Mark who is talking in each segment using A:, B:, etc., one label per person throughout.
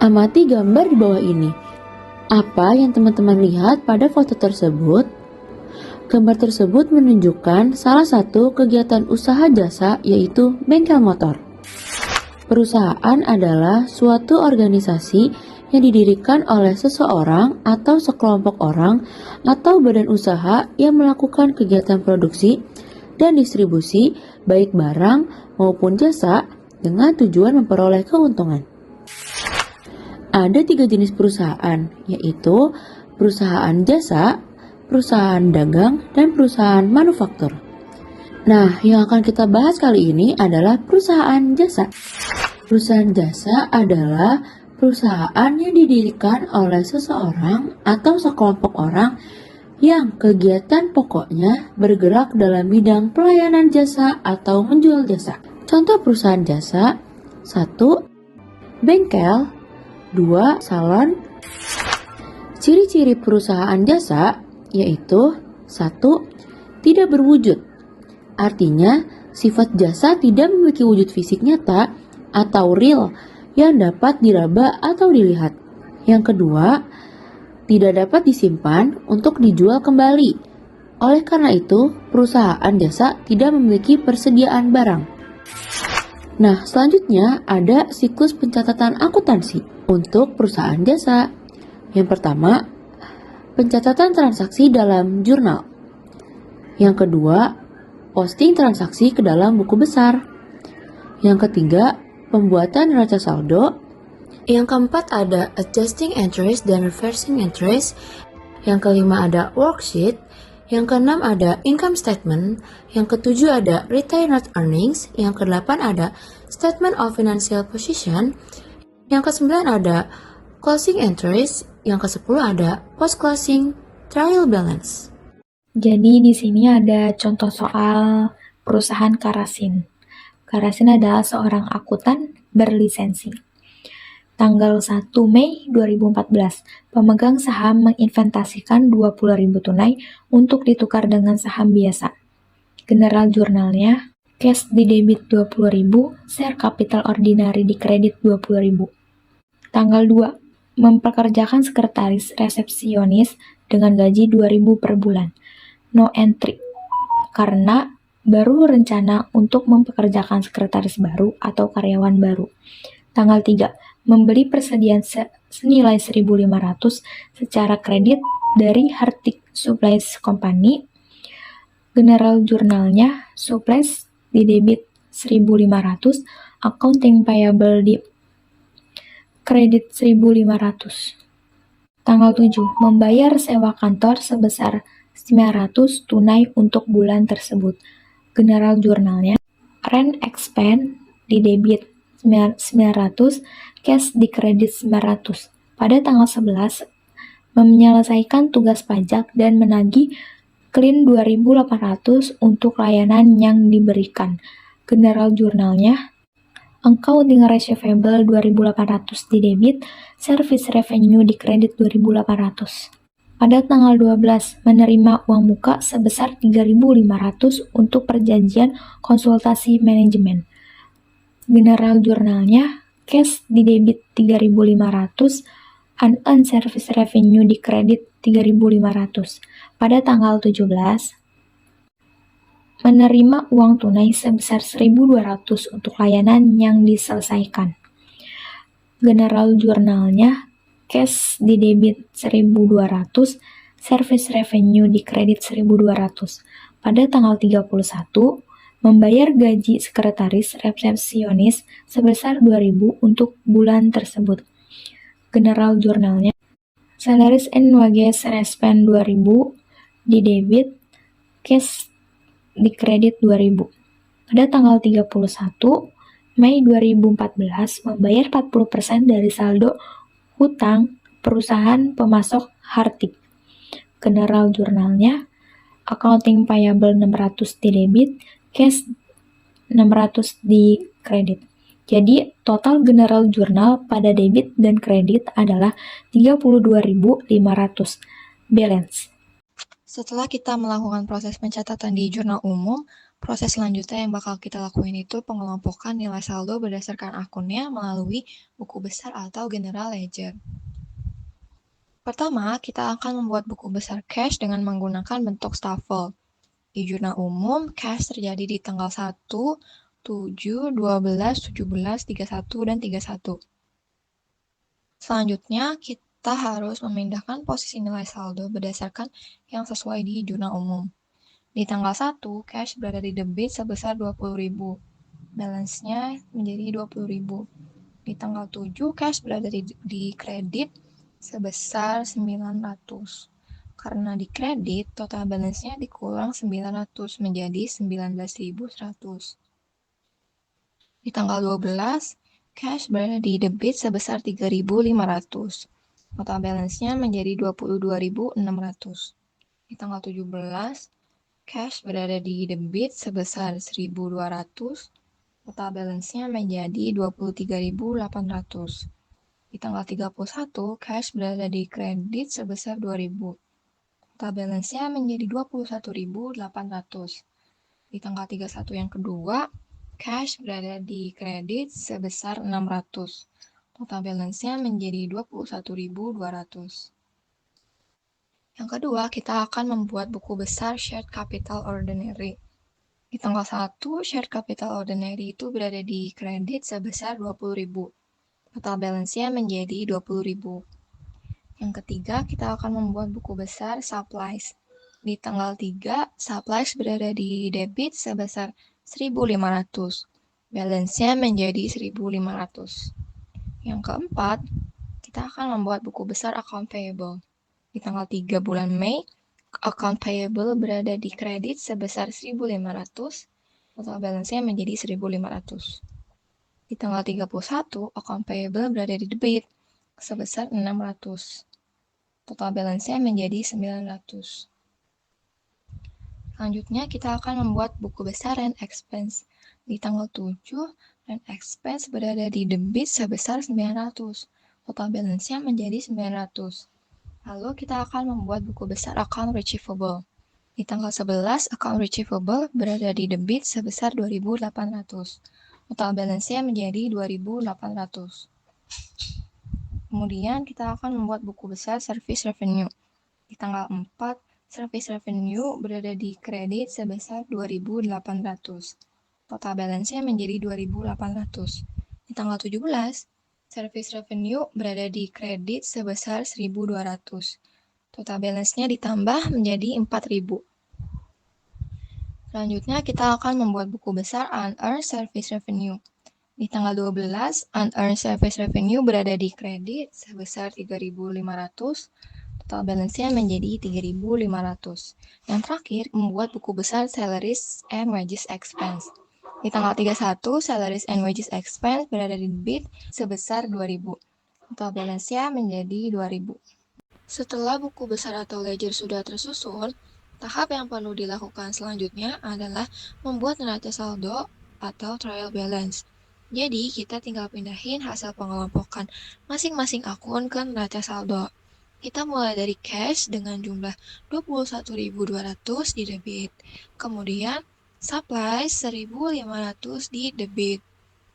A: Amati gambar di bawah ini. Apa yang teman-teman lihat pada foto tersebut? Gambar tersebut menunjukkan salah satu kegiatan usaha jasa, yaitu bengkel motor. Perusahaan adalah suatu organisasi yang didirikan oleh seseorang atau sekelompok orang atau badan usaha yang melakukan kegiatan produksi dan distribusi baik barang maupun jasa dengan tujuan memperoleh keuntungan. Ada 3 jenis perusahaan, yaitu perusahaan jasa, perusahaan dagang, dan perusahaan manufaktur. Nah, yang akan kita bahas kali ini adalah perusahaan jasa. Perusahaan jasa adalah perusahaan yang didirikan oleh seseorang atau sekelompok orang yang kegiatan pokoknya bergerak dalam bidang pelayanan jasa atau menjual jasa. Contoh perusahaan jasa: 1. Bengkel. 2. Salon. Ciri-ciri perusahaan jasa yaitu: 1. Tidak berwujud. Artinya, sifat jasa tidak memiliki wujud fisik nyata atau real yang dapat diraba atau dilihat. Yang kedua, tidak dapat disimpan untuk dijual kembali. Oleh karena itu, perusahaan jasa tidak memiliki persediaan barang. Nah, selanjutnya ada siklus pencatatan akuntansi untuk perusahaan jasa. Yang pertama, pencatatan transaksi dalam jurnal. Yang kedua, posting transaksi ke dalam buku besar. Yang ketiga, pembuatan neraca saldo. Yang keempat ada adjusting entries dan reversing entries. Yang kelima ada worksheet. Yang keenam ada income statement. Yang ketujuh ada retained net earnings. Yang kedelapan ada statement of financial position. Yang kesembilan ada closing entries. Yang kesepuluh ada post closing trial balance.
B: Jadi di sini ada contoh soal perusahaan Karasin. Karasin adalah seorang akuntan berlisensi. Tanggal 1 Mei 2014, pemegang saham menginvestasikan 20.000 tunai untuk ditukar dengan saham biasa. General jurnalnya, cash di debit 20.000, share capital ordinary di kredit 20.000. Tanggal 2, mempekerjakan sekretaris resepsionis dengan gaji 2.000 per bulan. No entry, karena baru rencana untuk mempekerjakan sekretaris baru atau karyawan baru. Tanggal 3, membeli persediaan senilai 1.500 secara kredit dari Hartik Supplies Company. General jurnalnya, supplies di debit 1.500, accounting payable di kredit 1.500. Tanggal 7, membayar sewa kantor sebesar 900 tunai untuk bulan tersebut. General jurnalnya, rent expense di debit 900, cash di kredit 900. Pada tanggal 11, menyelesaikan tugas pajak dan menagih clean 2.800 untuk layanan yang diberikan. General jurnalnya, accounting receivable 2.800 di debit, service revenue di kredit 2.800. Pada tanggal 12, menerima uang muka sebesar 3.500 untuk perjanjian konsultasi manajemen. General jurnalnya, cash di debit 3.500, unearned service revenue di kredit 3.500. Pada tanggal 17, menerima uang tunai sebesar 1.200 untuk layanan yang diselesaikan. General jurnalnya, cash di debit 1.200, service revenue di kredit 1.200. Pada tanggal 31, membayar gaji sekretaris resepsionis sebesar 2.000 untuk bulan tersebut. General jurnalnya, salaries and wages spend 2.000 di debit, cash di kredit 2.000. Pada tanggal 31 Mei 2014, membayar 40% dari saldo hutang perusahaan pemasok Hartik. General jurnalnya, accounting payable 600 di debit, cash 600 di kredit. Jadi, total general jurnal pada debit dan kredit adalah 32.500 balance.
C: Setelah kita melakukan proses pencatatan di jurnal umum, Proses selanjutnya yang bakal kita lakuin itu pengelompokan nilai saldo berdasarkan akunnya melalui buku besar atau general ledger. Pertama, kita akan membuat buku besar cash dengan menggunakan bentuk staffel. Di jurnal umum, cash terjadi di tanggal 1, 7, 12, 17, 31, dan 31. Selanjutnya, kita harus memindahkan posisi nilai saldo berdasarkan yang sesuai di jurnal umum. Di tanggal 1, cash berada di debit sebesar 20.000. Balance-nya menjadi 20.000. Di tanggal 7, cash berada di kredit sebesar 900. Karena di kredit, total balance-nya dikurang 900 menjadi 19.100. Di tanggal 12, cash berada di debit sebesar 3.500. Total balance-nya menjadi 22.600. Di tanggal 17, cash berada di debit sebesar 1.200. Total balance-nya menjadi 23.800. Di tanggal 31, cash berada di kredit sebesar 2.000. Total balance-nya menjadi 21.800. Di tanggal 31 yang kedua, cash berada di kredit sebesar 600. Total balance-nya menjadi 21.200. Yang kedua, kita akan membuat buku besar Shared Capital Ordinary. Di tanggal 1, Shared Capital Ordinary itu berada di kredit sebesar 20.000. Total balance-nya menjadi 20.000. Yang ketiga, kita akan membuat buku besar Supplies. Di tanggal 3, Supplies berada di debit sebesar 1.500. Balance-nya menjadi 1.500. Yang keempat, kita akan membuat buku besar Account Payable. Di tanggal 3 bulan Mei, Account Payable berada di kredit sebesar 1.500. Total balance-nya menjadi 1.500. Di tanggal 31, Account Payable berada di debit sebesar 600. Total balance-nya menjadi 900. Selanjutnya, kita akan membuat buku besar Rent Expense. Di tanggal 7, Rent Expense berada di debit sebesar 900. Total balance-nya menjadi 900. Lalu, kita akan membuat buku besar Account Receivable. Di tanggal 11, Account Receivable berada di debit sebesar 2.800. Total balance-nya menjadi 2.800. Kemudian kita akan membuat buku besar Service Revenue. Di tanggal 4, Service Revenue berada di kredit sebesar 2.800. Total balance-nya menjadi 2.800. Di tanggal 17, Service Revenue berada di kredit sebesar 1.200. Total balance-nya ditambah menjadi 4.000. Selanjutnya, kita akan membuat buku besar Unearned Service Revenue. Di tanggal 12, Unearned Service Revenue berada di kredit sebesar 3.500. Total balance-nya menjadi 3.500. Yang terakhir, membuat buku besar Salaries and Wages Expense. Di tanggal 31, Salaries and Wages Expense berada di debit sebesar 2.000. Total balance-nya menjadi 2.000. Setelah buku besar atau ledger sudah tersusun, tahap yang perlu dilakukan selanjutnya adalah membuat neraca saldo atau trial balance. Jadi, kita tinggal pindahin hasil pengelompokan masing-masing akun ke neraca saldo. Kita mulai dari cash dengan jumlah 21.200 di debit. Kemudian, supplies 1.500 di debit.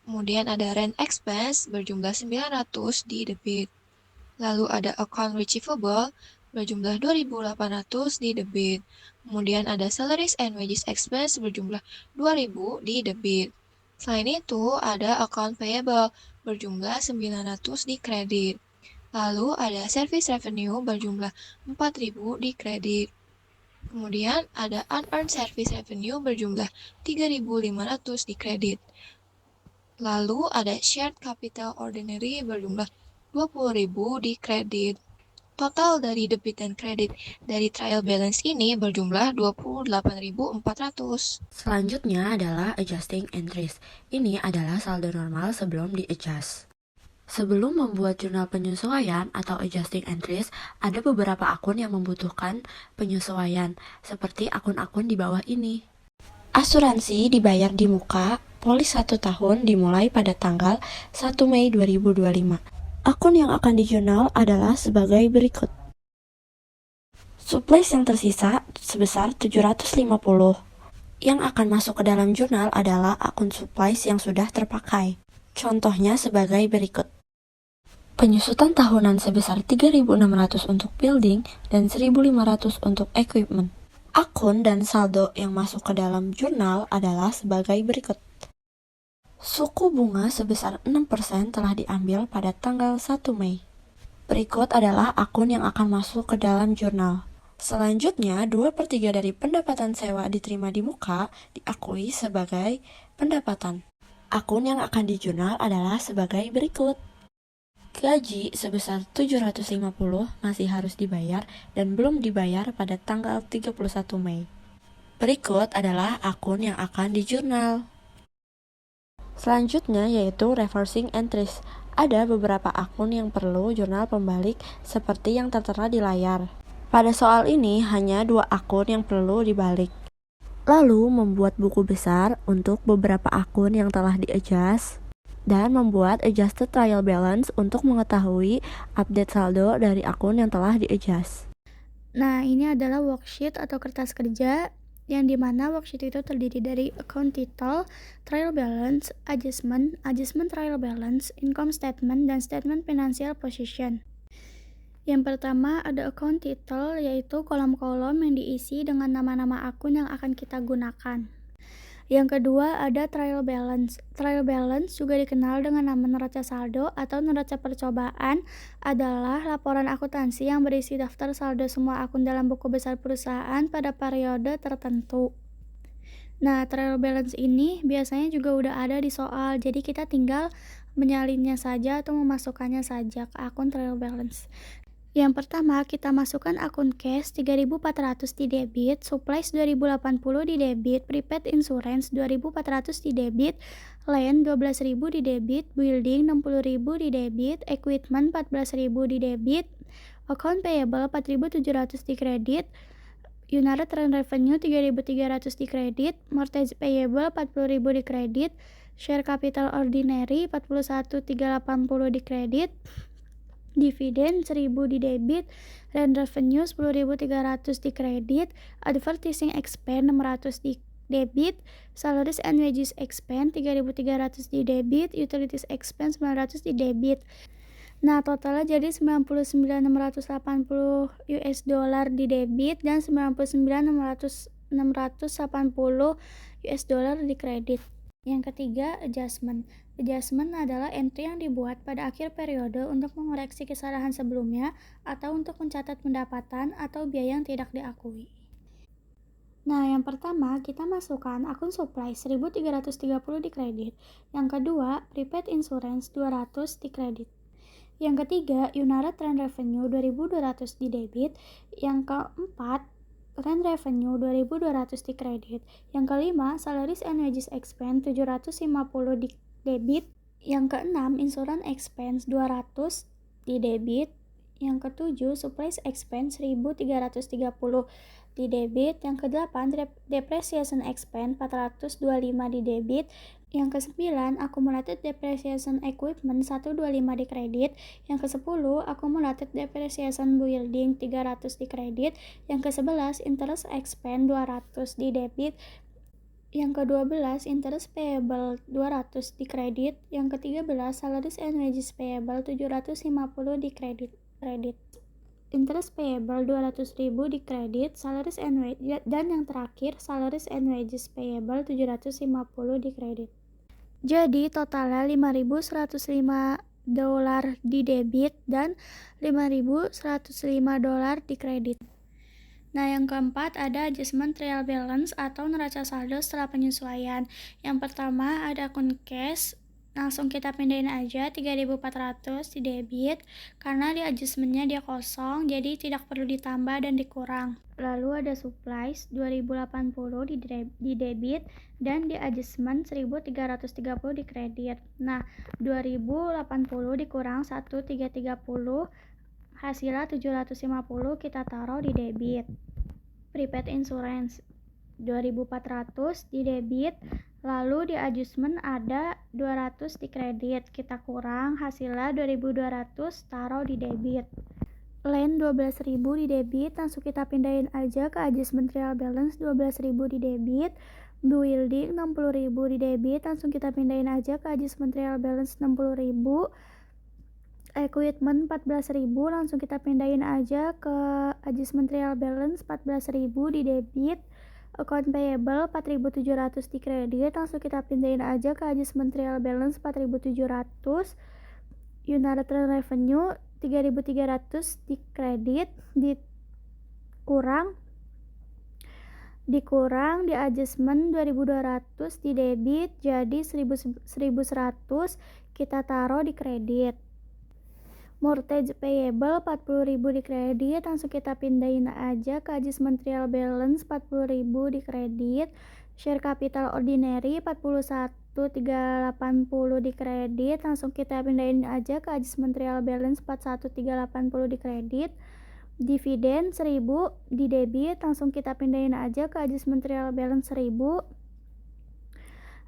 C: Kemudian ada rent expense berjumlah 900 di debit. Lalu ada account receivable berjumlah 2.800 di debit. Kemudian ada salaries and wages expense berjumlah 2.000 di debit. Selain itu, ada account payable berjumlah 900 di kredit. Lalu ada service revenue berjumlah 4.000 di kredit. Kemudian ada unearned service revenue berjumlah 3.500 di kredit. Lalu ada shared capital ordinary berjumlah 20.000 di kredit. Total dari debit dan kredit dari trial balance ini berjumlah 28.400.
A: Selanjutnya adalah adjusting entries. Ini adalah saldo normal sebelum di-adjust. Sebelum membuat jurnal penyesuaian atau adjusting entries, ada beberapa akun yang membutuhkan penyesuaian, seperti akun-akun di bawah ini. Asuransi dibayar di muka, polis 1 tahun dimulai pada tanggal 1 Mei 2025. Akun yang akan di-jurnal adalah sebagai berikut. Supplies yang tersisa sebesar 750. Yang akan masuk ke dalam jurnal adalah akun supplies yang sudah terpakai. Contohnya sebagai berikut. Penyusutan tahunan sebesar 3.600 untuk building dan 1.500 untuk equipment. Akun dan saldo yang masuk ke dalam jurnal adalah sebagai berikut. Suku bunga sebesar 6% telah diambil pada tanggal 1 Mei. Berikut adalah akun yang akan masuk ke dalam jurnal. Selanjutnya, 2/3 dari pendapatan sewa diterima di muka diakui sebagai pendapatan. Akun yang akan dijurnal adalah sebagai berikut. Gaji sebesar 750 masih harus dibayar dan belum dibayar pada tanggal 31 Mei. Berikut adalah akun yang akan dijurnal. Selanjutnya yaitu reversing entries. Ada beberapa akun yang perlu jurnal pembalik seperti yang tertera di layar. Pada soal ini hanya 2 akun yang perlu dibalik. Lalu membuat buku besar untuk beberapa akun yang telah di-adjust dan membuat adjusted trial balance untuk mengetahui update saldo dari akun yang telah di-adjust.
D: Nah, ini adalah worksheet atau kertas kerja yang dimana worksheet itu terdiri dari account title, trial balance, adjustment trial balance, income statement, dan statement financial position. Yang pertama ada account title, yaitu kolom-kolom yang diisi dengan nama-nama akun yang akan kita gunakan. Yang kedua ada trial balance. Trial balance juga dikenal dengan nama neraca saldo atau neraca percobaan, adalah laporan akuntansi yang berisi daftar saldo semua akun dalam buku besar perusahaan pada periode tertentu. Nah, trial balance ini biasanya juga udah ada di soal, jadi kita tinggal menyalinnya saja atau memasukkannya saja ke akun trial balance. Yang pertama, kita masukkan akun cash 3.400 di debit, supplies 2.080 di debit, prepaid insurance 2.400 di debit, land 12.000 di debit, building 60.000 di debit, equipment 14.000 di debit, account payable 4.700 di kredit, United Trend Revenue 3.300 di kredit, mortgage payable 40.000 di kredit, share capital ordinary 41.380 di kredit, dividen 1.000 di debit, dan revenue 10.300 di kredit, advertising expense 600 di debit, salaries and wages expense 3.300 di debit, utilities expense 900 di debit. Nah, totalnya jadi 99.680 US dollar di debit dan 99.680 US dollar di kredit. Yang ketiga, adjustment. Adjustment adalah entry yang dibuat pada akhir periode untuk mengoreksi kesalahan sebelumnya atau untuk mencatat pendapatan atau biaya yang tidak diakui. Nah, yang pertama kita masukkan akun supply 1.330 di kredit. Yang kedua, prepaid insurance 200 di kredit. Yang ketiga, United Trend Revenue 2.200 di debit. Yang keempat, rent revenue 2.200 di kredit. Yang kelima, salaries and wages expense 750 di debit. Yang keenam, insurance expense 200 di debit. Yang ketujuh, supplies expense 1.330 di debit. Yang kedelapan, depreciation expense 425 di debit. Yang kesembilan, accumulated depreciation equipment 125 di kredit. Yang kesepuluh, accumulated depreciation building 300 di kredit. Yang ke-11, interest expense 200 di debit. Yang ke-12, interest payable 200 di kredit. Yang ke-13, salaries and wages payable 750 di kredit. Interest payable 200.000 di kredit, salaries and wages, dan yang terakhir salaries and wages payable 750 di kredit. Jadi totalnya 5.105 dolar di debit dan 5.105 dolar di kredit. Nah, yang keempat ada adjustment trial balance atau neraca saldo setelah penyesuaian. Yang pertama ada akun cash, langsung kita pindahin aja 3.400 di debit karena di adjustmentnya dia kosong, jadi tidak perlu ditambah dan dikurang. Lalu ada supplies 2.080 di debit dan di adjustment 1.330 di kredit. Nah, 2.080 dikurang 1.330 hasilnya 750 kita taruh di debit. Prepaid insurance 2.400 di debit, lalu di adjustment ada 200 di kredit, kita kurang hasilnya 2.200 taruh di debit. Land 12.000 di debit, langsung kita pindahin aja ke adjustment trial balance 12.000 di debit. Building 60.000 di debit, langsung kita pindahin aja ke adjustment trial balance 60.000. Equipment 14.000, langsung kita pindahin aja ke adjustment trial balance 14.000 di debit. Account payable 4.700 di kredit, langsung kita pindahin aja ke adjustment trial balance 4.700. Unit revenue 3.300 di kredit, dikurang di adjustment 2.200 di debit, jadi 1.100 kita taruh di kredit. Mortgage payable 40.000 di kredit, langsung kita pindahin aja ke adjustment trial balance 40.000 di kredit. Share capital ordinary 41.380 di kredit, langsung kita pindahin aja ke adjustment trial balance 41.380 di kredit. Dividen 1.000 di debit, langsung kita pindahin aja ke adjustment trial balance 1.000.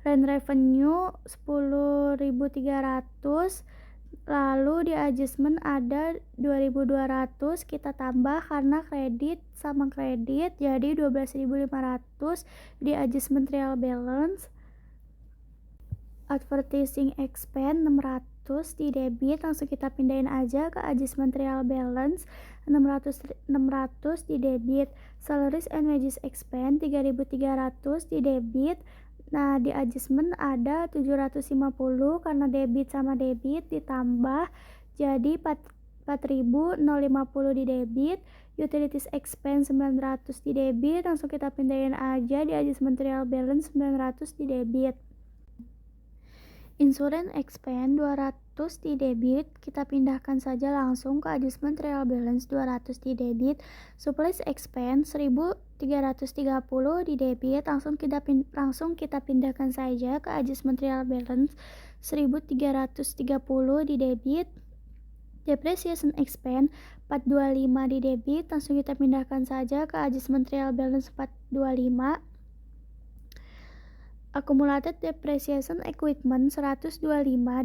D: Rent revenue 10.300, lalu di adjustment ada 2.200 kita tambah karena kredit sama kredit, jadi 12.500 di adjustment trial balance. Advertising expense 600 di debit, langsung kita pindahin aja ke adjustment trial balance 600 di debit. Salaries and wages expense 3.300 di debit. Nah, di adjustment ada 750 karena debit sama debit ditambah jadi 4.050 di debit. Utilities expense 900 di debit, langsung kita pindahin aja di adjustment trial balance 900 di debit. Insurance expense 200 di debit, kita pindahkan saja langsung ke adjustment trial balance 200 di debit. Supplies expense 1.330 di debit, langsung kita pindahkan saja ke adjustment trial balance 1.330 di debit. Depreciation expense 425 di debit, langsung kita pindahkan saja ke adjustment trial balance 425. Accumulated depreciation equipment 125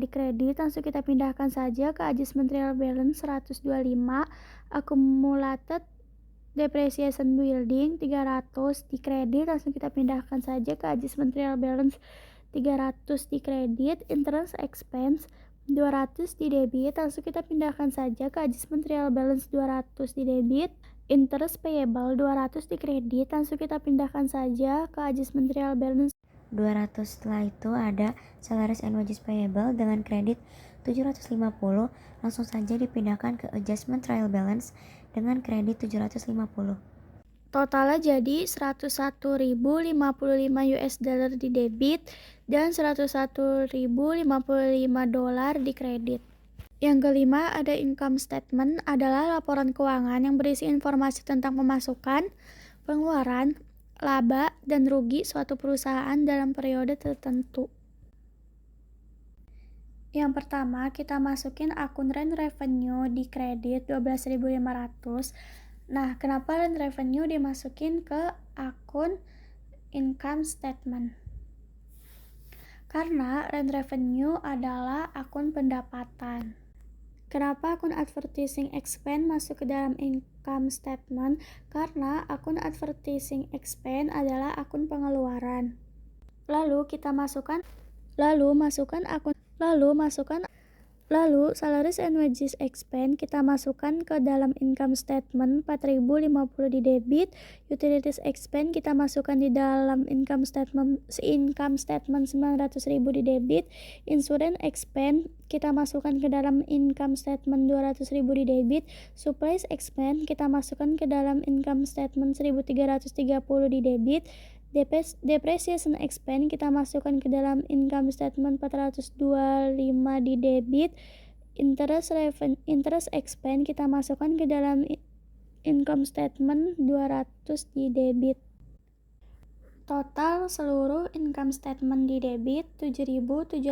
D: di kredit, langsung kita pindahkan saja ke adjustment trial balance 125. Accumulated depreciation building 300 di kredit, langsung kita pindahkan saja ke adjustment trial balance 300 di kredit. Interest expense 200 di debit, langsung kita pindahkan saja ke adjustment trial balance 200 di debit. Interest payable 200 di kredit, langsung kita pindahkan saja ke adjustment trial balance
E: 200. Setelah itu ada salaries and wages payable dengan kredit 750, langsung saja dipindahkan ke adjustment trial balance dengan kredit 750.
D: Totalnya jadi 101.055 US dollar di debit dan 101.055 dolar di kredit. Yang kelima ada income statement, adalah laporan keuangan yang berisi informasi tentang pemasukan, pengeluaran, laba, dan rugi suatu perusahaan dalam periode tertentu. Yang pertama, kita masukin akun rent revenue di kredit 12.500. Nah, kenapa rent revenue dimasukin ke akun income statement? Karena rent revenue adalah akun pendapatan. Kenapa akun advertising expense masuk ke dalam income statement? Karena akun advertising expense adalah akun pengeluaran. Lalu salaries and wages expense kita masukkan ke dalam income statement 4.050 di debit. Utilities expense kita masukkan di dalam income statement 900.000 di debit. Insurance expense kita masukkan ke dalam income statement 200.000 di debit. Supplies expense kita masukkan ke dalam income statement 1.330 di debit. Depreciation expense kita masukkan ke dalam income statement 425 di debit. Interest expense kita masukkan ke dalam income statement 200 di debit. Total seluruh income statement di debit 7.705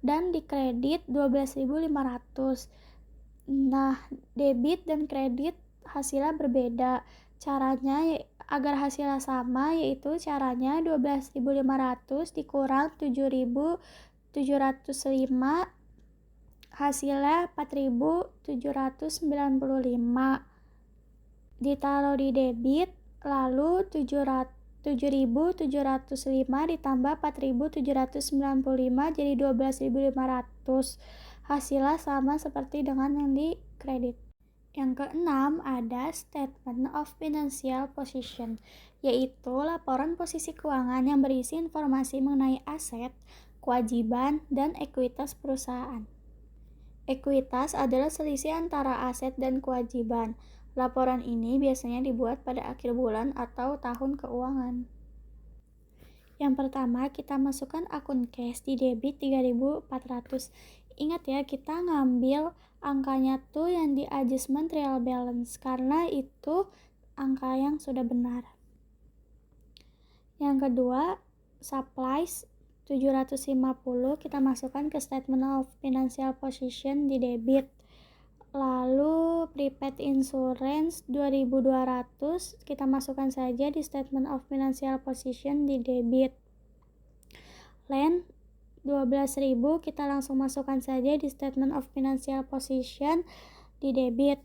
D: dan di kredit 12.500. Nah, debit dan kredit hasilnya berbeda. Caranya agar hasilnya sama, yaitu caranya 12.500 dikurang 7.705, hasilnya 4.795 ditaruh di debit, lalu 700 7.705 ditambah 4.795 jadi 12.500. Hasilnya sama seperti dengan yang di kredit. Yang keenam ada Statement of Financial Position, yaitu laporan posisi keuangan yang berisi informasi mengenai aset, kewajiban, dan ekuitas perusahaan. Ekuitas adalah selisih antara aset dan kewajiban. Laporan ini biasanya dibuat pada akhir bulan atau tahun keuangan. Yang pertama, kita masukkan akun cash di debit 3.400. Ingat ya, kita ngambil angkanya tuh yang di adjustment trial balance karena itu angka yang sudah benar. Yang kedua, supplies 750 kita masukkan ke statement of financial position di debit. Lalu prepaid insurance 2.200 kita masukkan saja di statement of financial position di debit. Land 12.000 kita langsung masukkan saja di statement of financial position di debit.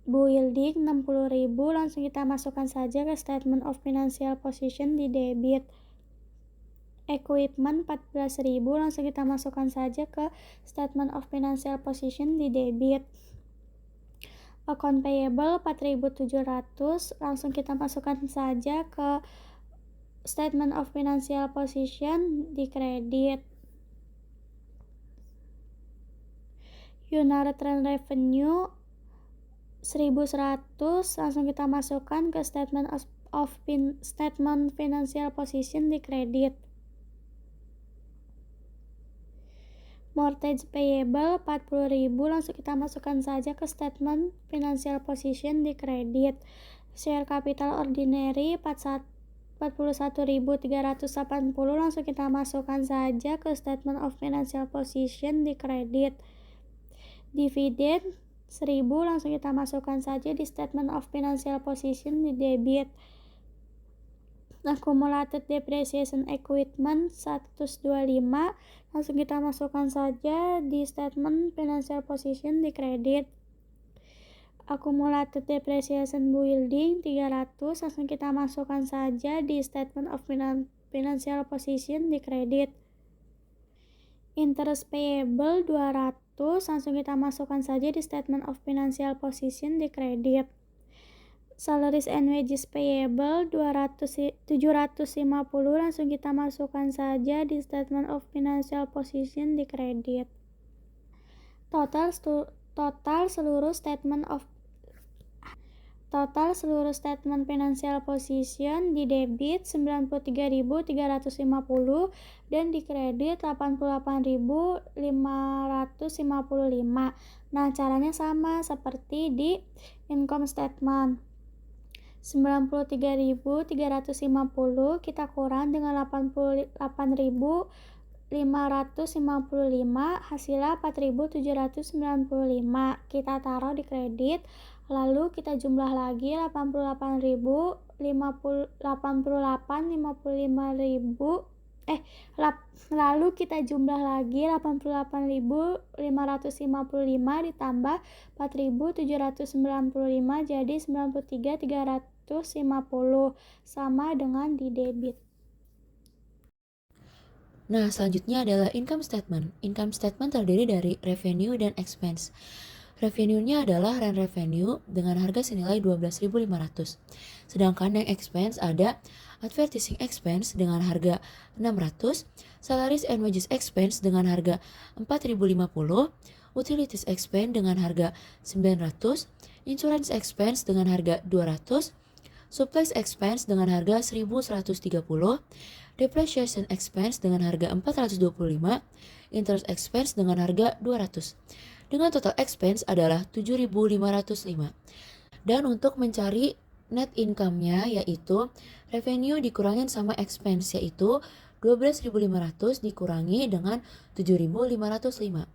D: Building 60.000 langsung kita masukkan saja ke statement of financial position di debit. Equipment 14.000 langsung kita masukkan saja ke statement of financial position di debit. Account payable 4.700 langsung kita masukkan saja ke statement of financial position di kredit. Unit revenue 1.100 langsung kita masukkan ke statement financial position di kredit. Mortgage payable 40.000 langsung kita masukkan saja ke statement financial position di kredit. Share capital ordinary 41.380 langsung kita masukkan saja ke statement of financial position di kredit. Dividend 1.000 langsung kita masukkan saja di statement of financial position di debit. Accumulated depreciation equipment 125 langsung kita masukkan saja di statement financial position di kredit. Accumulated depreciation building 300 langsung kita masukkan saja di statement of financial position di kredit. Interest payable 200 langsung kita masukkan saja di statement of financial position di kredit. Salaries and wages payable 750 langsung kita masukkan saja di statement of financial position di kredit. Total seluruh statement financial position di debit 93.350 dan di kredit 88.555. Nah, caranya sama seperti di income statement. 93.350 kita kurang dengan 88.555 hasilnya 4.795 kita taruh di kredit, lalu kita jumlah lagi 88.555 ditambah 4.795 jadi 93.350 sama dengan di debit.
A: Nah, selanjutnya adalah income statement. Income statement terdiri dari revenue dan expense. Revenue-nya adalah rent revenue dengan harga senilai 12.500. Sedangkan yang expense ada advertising expense dengan harga 600, salaries and wages expense dengan harga 4.050, utilities expense dengan harga 900, insurance expense dengan harga 200, supplies expense dengan harga 1.130, depreciation expense dengan harga 425, interest expense dengan harga 200. Dengan total expense adalah 7.505. Dan untuk mencari net income-nya yaitu revenue dikurangin sama expense yaitu 12.500 dikurangi dengan 7.505.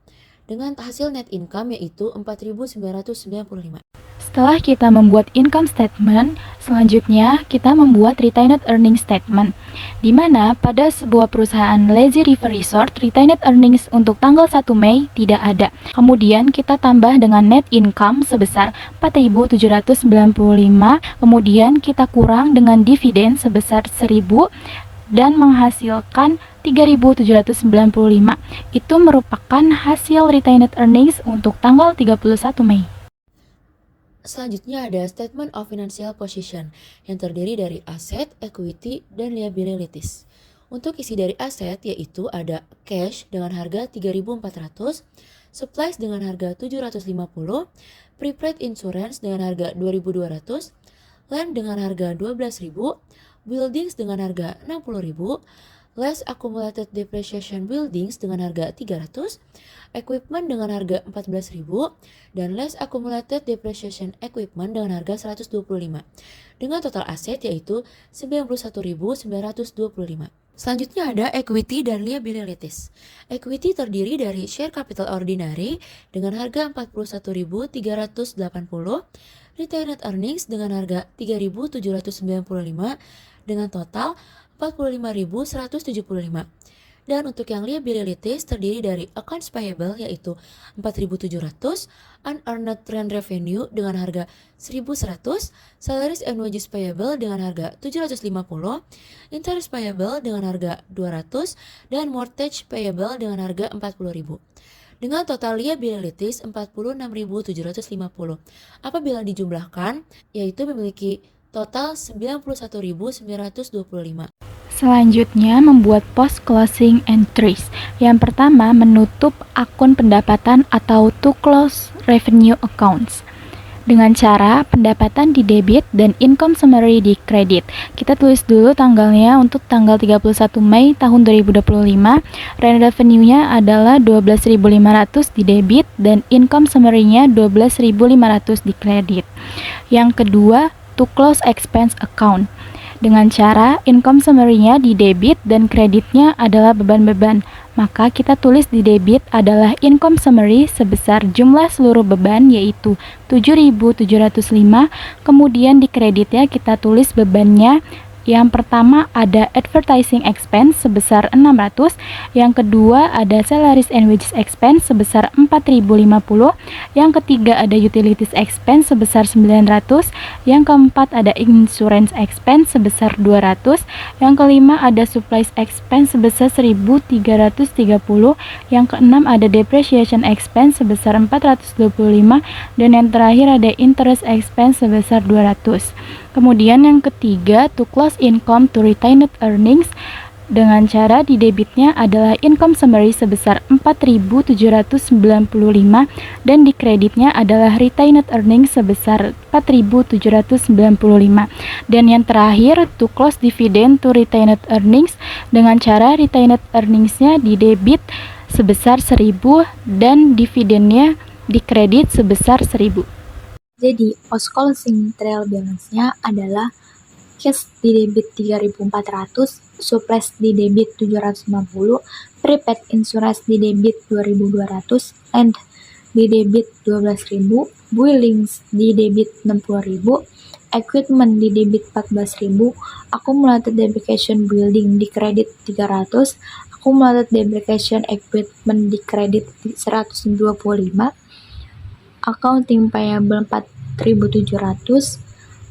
A: Dengan hasil net income yaitu 4.995.
B: Setelah kita membuat income statement, selanjutnya kita membuat retained earnings statement, di mana pada sebuah perusahaan Lazy River Resort, retained earnings untuk tanggal 1 Mei tidak ada. Kemudian kita tambah dengan net income sebesar 4.795, kemudian kita kurang dengan dividen sebesar 1.000 dan menghasilkan 3.795. Itu merupakan hasil retained earnings untuk tanggal 31 Mei.
A: Selanjutnya ada Statement of Financial Position yang terdiri dari aset, equity, dan liabilities. Untuk isi dari aset yaitu ada cash dengan harga 3.400, supplies dengan harga 750, prepaid insurance dengan harga 2.200, land dengan harga 12.000, buildings dengan harga 60.000, less accumulated depreciation buildings dengan harga 300, equipment dengan harga 14.000, dan less accumulated depreciation equipment dengan harga 125, dengan total aset yaitu 91.925. Selanjutnya ada equity dan liabilities. Equity terdiri dari share capital ordinary dengan harga 41.380, retained earnings dengan harga 3.795 dengan total 45.175. Dan untuk yang liabilities terdiri dari accounts payable yaitu 4.700, unearned rent revenue dengan harga 1.100, salaries and wages payable dengan harga 750, interest payable dengan harga 200, dan mortgage payable dengan harga 40.000. Dengan total liabilities 46.750. Apabila dijumlahkan, yaitu memiliki total 91.925.
B: Selanjutnya membuat post closing entries. Yang pertama menutup akun pendapatan atau to close revenue accounts. Dengan cara pendapatan di debit dan income summary di kredit. Kita tulis dulu tanggalnya untuk tanggal 31 Mei tahun 2025. Rent revenue-nya adalah 12.500 di debit dan income summary-nya 12.500 di kredit. Yang kedua, to close expense account. Dengan cara income summary-nya di debit dan kreditnya adalah beban-beban. Maka kita tulis di debit adalah income summary sebesar jumlah seluruh beban yaitu 7.705. Kemudian di kreditnya kita tulis bebannya. Yang pertama ada advertising expense sebesar 600, yang kedua ada salaries and wages expense sebesar 4.050, yang ketiga ada utilities expense sebesar 900, yang keempat ada insurance expense sebesar 200, yang kelima ada supplies expense sebesar 1.330, yang keenam ada depreciation expense sebesar 425, dan yang terakhir ada interest expense sebesar 200. Kemudian yang ketiga, to close income to retained earnings, dengan cara di debitnya adalah income summary sebesar 4.795 dan di kreditnya adalah retained earnings sebesar 4.795. Dan yang terakhir, to close dividend to retained earnings, dengan cara retained earningsnya di debit sebesar 1.000 dan dividennya di kredit sebesar 1.000.
F: Jadi, post closing trial balance-nya adalah cash di debit 3.400, supplies di debit 750, prepaid insurance di debit 2.200, and di debit 12.000, buildings di debit 60.000, equipment di debit 14.000, accumulated depreciation building di kredit 300, accumulated depreciation equipment di kredit 125, accounting payable 4.700,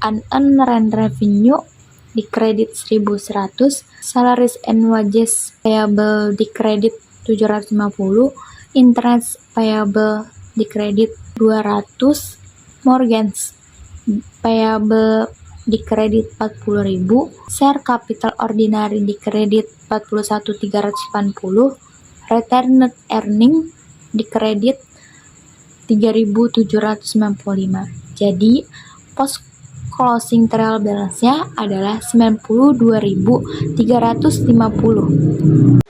F: unearned rent revenue di kredit 1.100, salaries and wages payable di kredit 750, interest payable di kredit 200, mortgage payable di kredit 40.000, share capital ordinary di kredit 41.380, retained earning di kredit 3.795. Jadi, post closing trial balance-nya adalah 92.350.